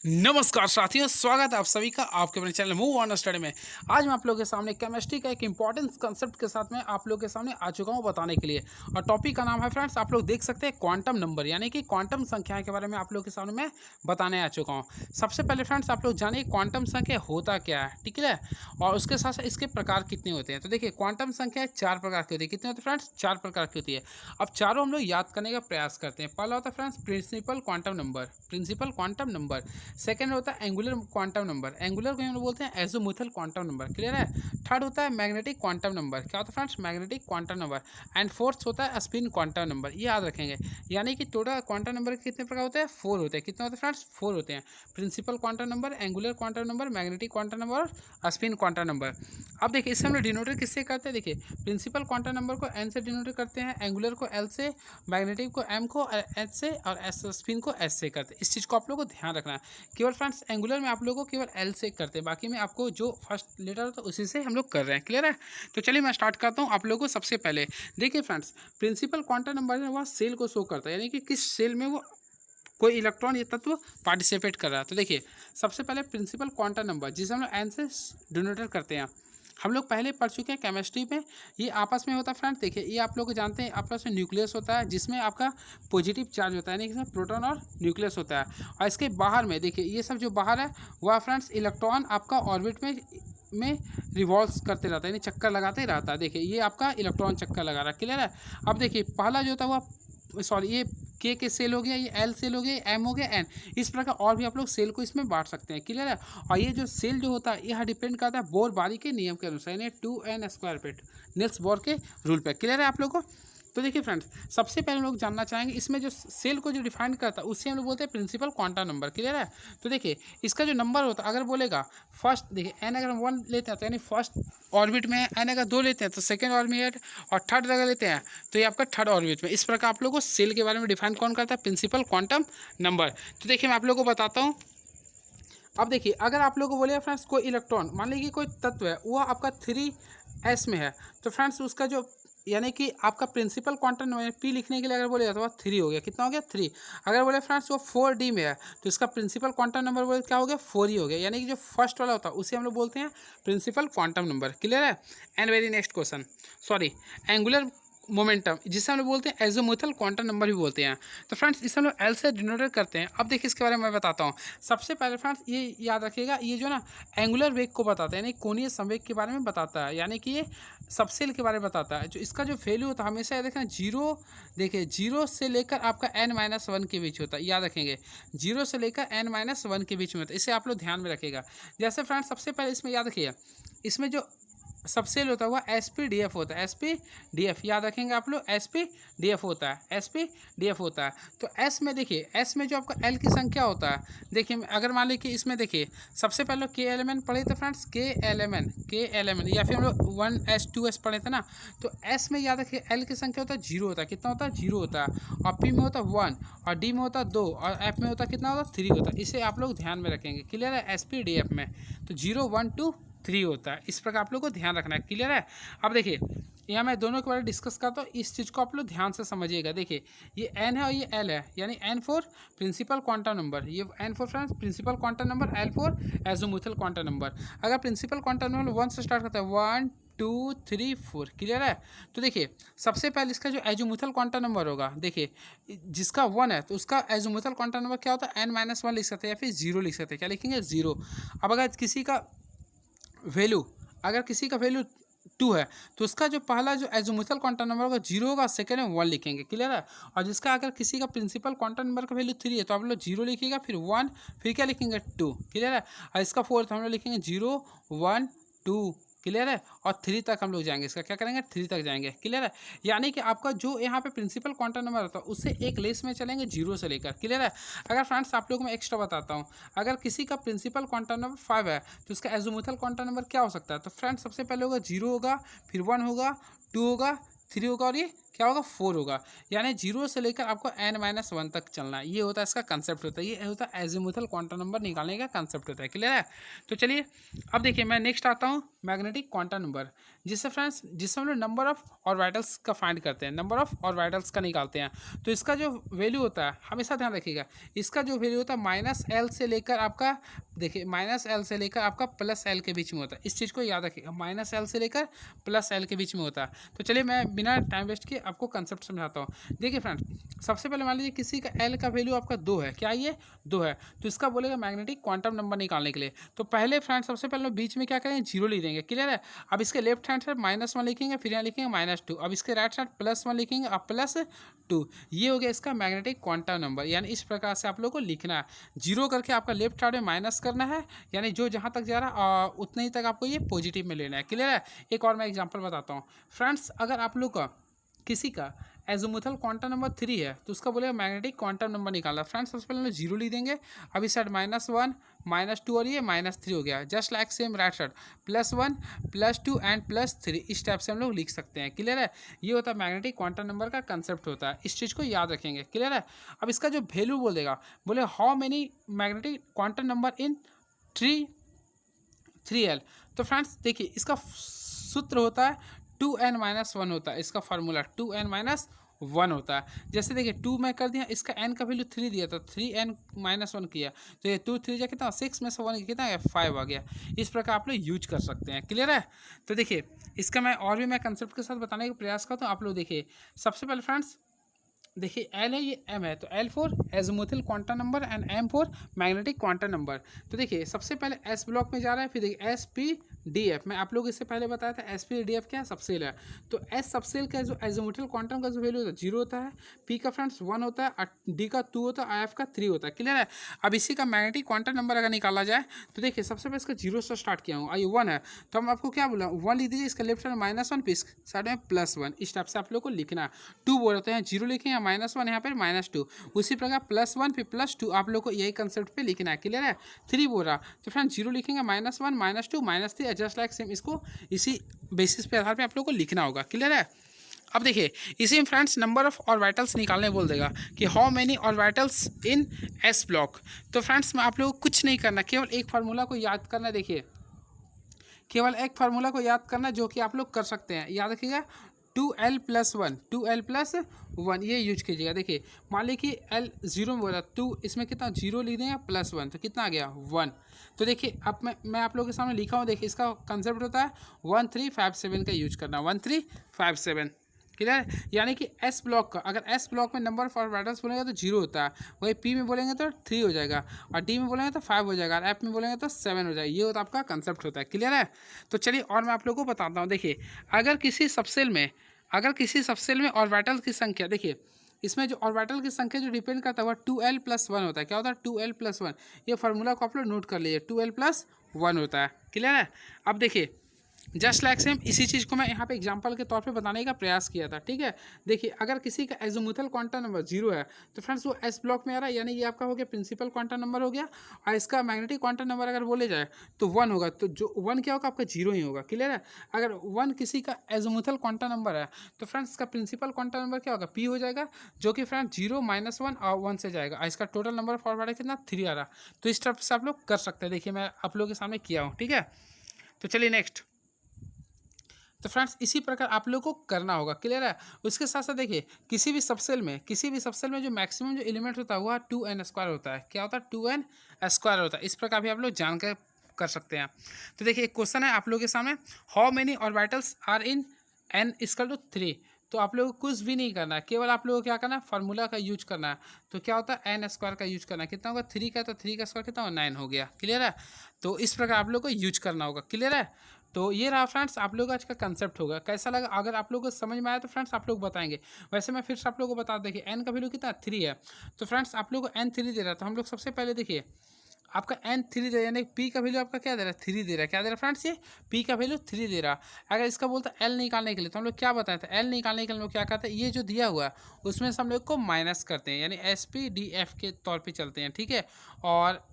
नमस्कार साथियों, स्वागत है आप सभी का आपके अपने चैनल मूव ऑन स्टडी में। आज मैं आप लोगों के सामने केमिस्ट्री का एक इंपॉर्टेंट कंसेप्ट के साथ में आप लोगों के सामने आ चुका हूं बताने के लिए। और टॉपिक का नाम है फ्रेंड्स, आप लोग देख सकते हैं क्वांटम नंबर, यानी कि क्वांटम संख्याएं के बारे में आप लोगों के सामने मैं बताने आ चुका हूं। सबसे पहले फ्रेंड्स आप लोग जानिए क्वांटम संख्या होता क्या है, ठीक है। और उसके साथ साथ इसके प्रकार कितने होते हैं। तो देखिए क्वांटम संख्या 4 प्रकार की होती है। कितने होते हैं फ्रेंड्स? 4 प्रकार की होती है। अब चारों हम लोग याद करने का प्रयास करते हैं। पहला होता है friends principal quantum number, principal quantum number. Second होता है एंगुलर क्वांटम नंबर, एंगुलर को हम लोग बोलते हैं एजोमुथल क्वांटम नंबर, क्लियर है। थर्ड होता है मैग्नेटिक क्वांटम नंबर, क्या होता है friends? Magnetic quantum number. And fourth होता है स्पिन क्वांटम नंबर, ये याद रखेंगे। यानी कि टोटल क्वांटम नंबर के कितने प्रकार होते हैं? 4 होते हैं। कितने होते हैं फ्रेंड्स? 4 होते हैं। Principal quantum number, angular quantum number, magnetic quantum number और स्पिन क्वांटम नंबर। अब देखिए इससे हम लोग डिनोटेट किससे करते हैं। देखिए प्रिंसिपल क्वांटम नंबर को एन से डिनोटेट करते हैं, एंगुलर को एल से, मैग्नेटिक को एम को एच से और एस स्पिन को एस से करते हैं। इस चीज़ को आप लोगों को ध्यान रखना है। केवल फ्रेंड्स एंगुलर में आप लोगों को केवल एल से करते हैं, बाकी में आपको जो फर्स्ट लेटर होता है उसी से हम लोग कर रहे हैं, क्लियर है। तो चलिए मैं स्टार्ट करता हूँ आप लोगों को। सबसे पहले देखिए फ्रेंड्स, प्रिंसिपल क्वांटम नंबर है वह सेल को शो करता है, यानी कि किस सेल में वो कोई इलेक्ट्रॉन या तत्व पार्टिसिपेट कर रहा है। तो देखिए सबसे पहले प्रिंसिपल क्वांटम नंबर जिसे हम लोग एन से डिनोटेट करते हैं, हम लोग पहले पढ़ चुके हैं केमिस्ट्री में। ये आपस में होता है फ्रेंड्स। देखिए ये आप लोग को जानते हैं, आपस में न्यूक्लियस होता है जिसमें आपका पॉजिटिव चार्ज होता है, यानी कि इसमें प्रोटॉन और न्यूक्लियस होता है। और इसके बाहर में देखिए ये सब जो बाहर है वह फ्रेंड्स इलेक्ट्रॉन आपका ऑर्बिट में रिवॉल्व करते रहता है, यानी चक्कर लगाते ही रहता है। देखिए ये आपका इलेक्ट्रॉन चक्कर लगा रहा है, क्लियर है। अब देखिए पहला जो होता है वह सॉरी ये के सेल हो गया, ये एल सेल हो गया, एम हो गया, एन। इस प्रकार और भी आप लोग सेल को इसमें बांट सकते हैं, क्लियर है। और ये जो सेल जो होता है यह डिपेंड करता है बोर बारी के नियम के अनुसार, यानी 2n स्क्वायर पेट नील्स बोर के रूल पे, क्लियर है आप लोग को। तो देखिए फ्रेंड्स सबसे पहले हम लोग जानना चाहेंगे इसमें जो सेल को जो डिफाइन करता है उससे हम लोग बोलते हैं प्रिंसिपल क्वांटम नंबर, क्लियर है। तो देखिए इसका जो नंबर होता है अगर बोलेगा फर्स्ट, देखिए एन अगर हम 1 लेते हैं तो यानी फर्स्ट ऑर्बिट में है, एन अगर 2 लेते हैं तो सेकेंड ऑर्बिट में है, और थर्ड अगर लेते हैं तो ये आपका थर्ड ऑर्बिट में। इस प्रकार आप लोग को सेल के बारे में डिफाइन कौन करता है? Principal quantum number. तो देखिए मैं आप लोग को बताता हूँ। अब देखिए अगर आप लोगों को बोले फ्रेंड्स कोई इलेक्ट्रॉन, मान लीजिए कोई तत्व है वो आपका 3s में है, तो फ्रेंड्स उसका जो यानी कि आपका प्रिंसिपल क्वांटम नंबर पी लिखने के लिए अगर बोलेगा तो वह 3 हो गया। कितना हो गया? 3। अगर बोले फ्रेंड्स वो 4d में है तो इसका प्रिंसिपल क्वांटम नंबर बोले क्या हो गया? 4 ही हो गया। यानी कि जो फर्स्ट वाला होता है उसे हम लोग बोलते हैं प्रिंसिपल क्वांटम नंबर, क्लियर है। And very next question, sorry angular momentum जिसे हम लोग बोलते हैं एजोमुथल क्वांटम नंबर भी बोलते हैं। तो फ्रेंड्स इसे हम लोग एल से डिनोटेट करते हैं। अब देखिए इसके बारे में मैं बताता हूँ। सबसे पहले फ्रेंड्स ये याद रखिएगा, ये जो ना एंगुलर वेग को बताता है, यानी कोणीय संवेग के बारे में बताता है, यानी कि ये सबसेल के बारे में बताता है। जो इसका जो वैल्यू होता है हमेशा याद रखें जीरो, देखिए जीरो से लेकर आपका n-1 के बीच होता है, याद रखेंगे जीरो से लेकर n-1 के बीच में होता है। इसे आप लोग ध्यान में रखिएगा। जैसे फ्रेंड्स सबसे पहले इसमें याद रखिए, इसमें जो सबसेल होता है वह SP-DF होता है, SP-DF याद रखेंगे आप लोग, SP-DF होता है, SP-DF होता है। तो S में देखिए, S में जो आपका L की संख्या होता है, देखिए अगर मान लीजिए कि इसमें देखिए सबसे पहले K एलिमेंट पढ़े थे फ्रेंड्स, K एलिमेंट या फिर हम लोग 1s 2s पढ़े थे ना। तो S में याद रखिए L की संख्या होता है 0 होता है। कितना होता है? 0 होता है। और P में होता है 1, और D में होता है 2, और F में होता है कितना होता है? 3 होता है। इसे आप लोग ध्यान में रखेंगे, क्लियर है। SP-DF में तो 0 1 2 3 होता है। इस प्रकार आप लोग को ध्यान रखना है, क्लियर है। अब देखिए यहाँ मैं दोनों के बारे में डिस्कस करता हूँ, इस चीज़ को आप लोग ध्यान से समझिएगा। देखिए ये n है और ये l है, यानी n for principal quantum number, ये n for friends principal quantum number, l for azimuthal quantum number. अगर प्रिंसिपल क्वांटम नंबर 1 से स्टार्ट करता है 1 2 3 4, क्लियर है। तो देखिए सबसे पहले इसका जो एजोमुथल क्वांटम नंबर होगा, देखिए जिसका 1 है तो उसका एजोमुथल क्वांटम नंबर क्या होता है? n-1 लिख सकते हैं या फिर 0 लिख सकते हैं। क्या लिखेंगे? 0। अब अगर किसी का वैल्यू, अगर किसी का वैल्यू 2 है तो उसका जो पहला जो एजोमुथल क्वांटम नंबर होगा 0 होगा, सेकेंड में 1 लिखेंगे, क्लियर है। और जिसका अगर किसी का प्रिंसिपल क्वांटम नंबर का वैल्यू 3 है तो आप लोग 0 लिखिएगा, फिर 1, फिर क्या लिखेंगे? 2, क्लियर है। और इसका 4 तो हम लोग लिखेंगे 0 1 2, क्लियर है। और 3 तक हम लोग जाएंगे, इसका क्या करेंगे? 3 तक जाएंगे, क्लियर है। यानी कि आपका जो यहाँ पे प्रिंसिपल क्वांटम नंबर होता है उससे एक लेस में चलेंगे 0 से लेकर, क्लियर है। अगर फ्रेंड्स आप लोगों को मैं एक्स्ट्रा बताता हूँ, अगर किसी का प्रिंसिपल क्वांटम नंबर 5 है तो उसका एजोमुथल क्वांटम नंबर क्या हो सकता है? तो फ्रेंड्स सबसे पहले होगा 0 होगा, फिर 1 होगा, 2 होगा, 3 होगा, और ये क्या होगा 4 होगा, यानी 0 से लेकर आपको n-1 तक चलना है। ये होता है इसका कंसेप्ट होता है, ये होता है एजीमुथल क्वांटम नंबर निकालने का कंसेप्ट होता है। क्लियर है? तो चलिए अब देखिए मैं नेक्स्ट आता हूँ मैग्नेटिक क्वांटम नंबर, जिससे फ्रेंड्स जिससे हम लोग नंबर ऑफ ऑर्बिटल्स का फाइंड करते हैं, नंबर ऑफ ऑर्बिटल्स का निकालते हैं। तो इसका जो वैल्यू होता है हमेशा ध्यान रखिएगा, इसका जो वैल्यू होता है -L से लेकर आपका देखिए -L से लेकर आपका +L के बीच में होता है। इस चीज़ को याद रखिएगा, -L से लेकर +L के बीच में होता है। तो चलिए मैं बिना टाइम वेस्ट किए आपको कंसेप्ट समझाता हूँ। देखिए फ्रेंड्स, सबसे पहले मान लीजिए किसी का L का वैल्यू आपका 2 है, क्या ये 2 है, तो इसका बोलेगा मैग्नेटिक क्वांटम नंबर निकालने के लिए। तो पहले फ्रेंड्स सबसे पहले बीच में क्या करेंगे, 0 लिख देंगे। क्लियर है? अब इसके लेफ्ट हैंड साइड -1 लिखेंगे, फिर यहाँ लिखेंगे -2, अब इसके राइट साइड +1 लिखेंगे, अब +2। ये हो गया इसका मैग्नेटिक क्वांटम नंबर। यानी इस प्रकार से आप लोग को लिखना है, 0 करके आपका लेफ्ट साइड में माइनस करना है, यानी जो जहाँ तक जा रहा है उतने ही तक आपको ये पॉजिटिव में लेना है। क्लियर है? एक और मैं एग्जांपल बताता हूँ फ्रेंड्स, अगर आप लोग का किसी का एजीमुथल क्वांटम नंबर 3 है तो उसका बोलेगा मैग्नेटिक क्वांटम नंबर निकालना। फ्रेंड्स सबसे पहले 0 लिख देंगे, अब इस साइड -1 -2 और ये -3 हो गया। Just like same right side +1 +2 and +3, इस टाइप से हम लोग लिख सकते हैं। क्लियर है? ये होता है मैग्नेटिक क्वांटम नंबर का कंसेप्ट होता है, इस चीज़ को याद रखेंगे। क्लियर है? अब इसका जो वैल्यू बोल देगा, बोले how many magnetic quantum number in 3L। तो फ्रेंड्स देखिए इसका सूत्र होता है 2n-1 होता है, इसका फार्मूला 2n-1 होता है। जैसे देखिए 2 में कर दिया, इसका n का वैल्यू 3 दिया था, 3n-1 किया, तो ये 2 3 जा कितना 6 में से 1 कितना है 5 आ गया। इस प्रकार आप लोग यूज कर सकते हैं। क्लियर है? तो देखिए इसका मैं और भी मैं कंसेप्ट के साथ बताने का प्रयास करता हूँ। आप लोग देखिए सबसे पहले फ्रेंड्स देखिए L है, ये M है, तो L for azimuthal quantum number and M for magnetic quantum number. तो देखिए सबसे पहले S ब्लॉक में जा रहा है, फिर देखिए SPDF। मैं आप लोग इससे पहले बताया था SPDF क्या सबसेल है। तो S सबसेल का जो एजीमुथल क्वांटम का जो वैल्यू होता है 0 होता है, P का फ्रेंड्स 1 होता है, D का 2 होता है, IF का 3 होता है। क्लियर है? अब इसी का मैग्नेटिक क्वांटम नंबर अगर निकाला जाए तो देखिए सबसे पहले इसका 0 से स्टार्ट किया हूँ, आई 1 है, तो हम आपको क्या बोला 1 लिख दीजिए, इसका लेफ्ट साइड -1 फिर साइड में +1, इस टाइप से आप लोग को लिखना है। 2 बोल रहे हैं 0 लिखें, यहाँ -1 यहाँ पर -2, उसी प्रकार +1 फिर +2 आप लोग को यही कंसेप्ट पे लिखना है। क्लियर है? 3 बोल रहा तो फ्रेंड 0 लिखेंगे, -1 -2 -3, जस्ट लाइक सेम इसको इसी बेसिस पे आधार पे आप लोग को लिखना होगा। क्लियर है? अब देखिए इसी में फ्रेंड्स नंबर ऑफ ऑर्बिटल्स निकालने बोल देगा कि how many orbitals in S block. तो फ्रेंड्स में आप लोग को कुछ नहीं करना, केवल एक फार्मूला को याद करना। देखिए केवल एक फार्मूला को याद करना जो कि आप लोग कर सकते हैं, याद रखिएगा 2l+1 ये यूज कीजिएगा। देखिए मान लीजिए कि L 0 में बोला, 2 इसमें कितना 0 लिख देंगे +1, तो कितना आ गया 1। तो देखिए अब मैं आप लोगों के सामने लिखा हूँ, देखिए इसका कंसेप्ट होता है 1357 का यूज करना, 1357। क्लियर है? यानी कि S ब्लॉक का अगर S ब्लॉक में नंबर ऑफ ऑर्बिटल्स बोलेंगे तो 0 होता है, वही P में बोलेंगे तो 3 हो जाएगा, और D में बोलेंगे तो 5 हो जाएगा, और F में बोलेंगे तो 7 हो जाएगा। ये होता आपका कंसेप्ट होता है। क्लियर है? तो चलिए और मैं आप लोगों को बताता हूँ। देखिए अगर किसी सबसेल में ऑर्बिटल की संख्या, देखिए इसमें जो ऑर्बिटल की संख्या जो डिपेंड करता है वह 2l+1 होता है। क्या होता है 2l+1, ये फार्मूला को आप लोग नोट कर लीजिए, 2l+1 होता है। क्लियर है? अब देखिए जस्ट लाइक सेम इसी चीज़ को मैं यहाँ पे एग्जांपल के तौर पे बताने का प्रयास किया था। ठीक है? देखिए अगर किसी का एजीमुथल क्वांटम नंबर 0 है तो फ्रेंड्स वो S ब्लॉक में आ रहा है, यानी ये आपका हो गया प्रिंसिपल क्वांटम नंबर हो गया, और इसका मैग्नेटिक क्वांटम नंबर अगर बोले जाए तो 1 होगा, तो जो 1 क्या होगा आपका 0 ही होगा। क्लियर है? अगर 1 किसी का एजीमुथल क्वांटम नंबर है तो फ्रेंड्स इसका प्रिंसिपल क्वांटम नंबर क्या होगा P हो जाएगा, जो कि फ्रेंड्स 0 -1 और 1 से जाएगा, और इसका टोटल नंबर ऑफ ऑर्बिटल कितना 3 आ रहा। तो इस तरफ से आप लोग कर सकते हैं। देखिए मैं आप लोगों के सामने किया हूँ। ठीक है? तो चलिए नेक्स्ट। तो फ्रेंड्स इसी प्रकार आप लोग को करना होगा। क्लियर है? उसके साथ साथ देखिए किसी भी सबसेल में जो मैक्सिमम जो एलिमेंट होता है वह 2n² होता है। क्या होता है 2n² होता है। इस प्रकार भी आप लोग जानकर कर सकते हैं। तो देखिए एक क्वेश्चन है आप लोगों के सामने, how many orbitals are in n=3। तो आप लोगों को कुछ भी नहीं करना है, केवल आप लोगों को क्या करना है फार्मूला का यूज करना है। तो क्या होता है n² का यूज करना है, कितना होगा 3 का, तो 3 का स्क्वायर कितना होगा 9 हो गया। क्लियर है? तो इस प्रकार आप लोग को यूज करना होगा। क्लियर है? तो ये रहा फ्रेंड्स आप लोग आज का कंसेप्ट होगा। कैसा लगा? अगर आप लोगों को समझ में आया तो फ्रेंड्स आप लोग बताएंगे। वैसे मैं फिर से आप लोगों को बता दें कि n का वैल्यू कितना 3 है, तो फ्रेंड्स आप लोगों को n3 दे रहा है, तो हम लोग सबसे पहले देखिए आपका n3 दे रहा है, यानी P का वैल्यू आपका क्या दे रहा है 3 दे रहा है। क्या दे रहा है फ्रेंड्स? ये P का वैल्यू 3 दे रहा है। अगर इसका बोलता है L निकालने के लिए तो हम लोग क्या बताए थे, L निकालने के लिए हम लोग क्या करते हैं, ये जो दिया हुआ है उसमें से हम लोग को माइनस करते हैं, यानी SPDF के तौर पर चलते हैं। ठीक है? और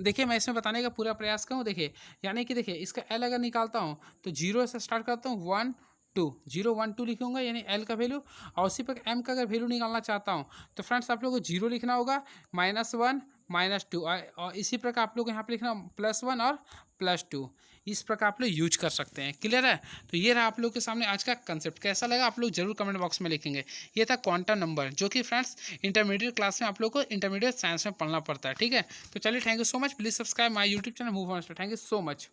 देखिए मैं इसमें बताने का पूरा प्रयास करूँ। देखिए यानी कि देखिए इसका L अगर निकालता हूँ तो 0 से स्टार्ट करता हूँ, 1 2, 0 1 2 लिखूंगा यानी एल का वैल्यू, और उसी पर एम का अगर वैल्यू निकालना चाहता हूँ तो फ्रेंड्स आप लोगों को 0 लिखना होगा, -1 -2, और इसी प्रकार आप लोग को यहाँ पे लिखना +1 और +2। इस प्रकार आप लोग यूज कर सकते हैं। क्लियर है? तो ये रहा आप लोग के सामने आज का कंसेप्ट। कैसा लगा आप लोग जरूर कमेंट बॉक्स में लिखेंगे। ये था क्वांटम नंबर, जो कि फ्रेंड्स इंटरमीडिएट क्लास में आप लोग को इंटरमीडिएट साइंस में पढ़ना पड़ता है। ठीक है, तो चलिए, thank you so much. Please subscribe my YouTube channel move on. Thank you so much.